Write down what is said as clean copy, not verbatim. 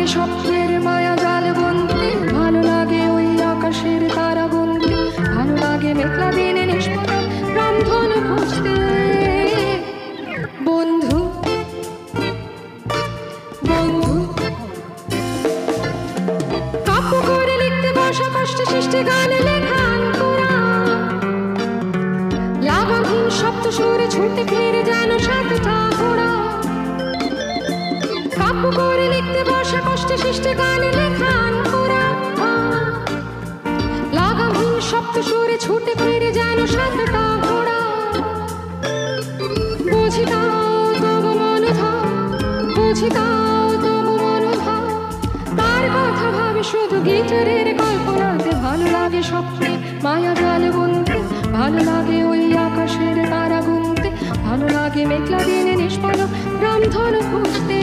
লাগে স্বপ্নের মায়া জাল বন্দি, ভালো লাগে ওই আকাশের তারা গুনতে, ভালো লাগে মেঘলা দিনে নিষ্পদন রামধনু খুঁজতে। বন্ধু বন্ধু কাব্য করে লিখতে বসা কষ্টে সৃষ্টি গানে লেখান লাগামহীন শব্দ সুরে ছুটে ফিরে যেন সাতটা ঘোড়া। কাব্য করে লিখতে বসা কষ্টে সৃষ্টি গানে লেখান লাগামহীন শব্দ সুরে ছুটে ফিরে যেন সাতটা ঘোড়া। বুঝি দাও তবু মনোভাব, বুঝি দাও তবু মনোভাব, তার কথা ভাবে শুধু গিটারের কল্পনাতে। ভালো লাগে স্বপ্নে মায়া জাল বুনতে, ভালো লাগে ওই আকাশের তারা গুনতে, ভালো লাগে মেঘলা দিনে নিষ্পদ রামধনু খুঁজতে।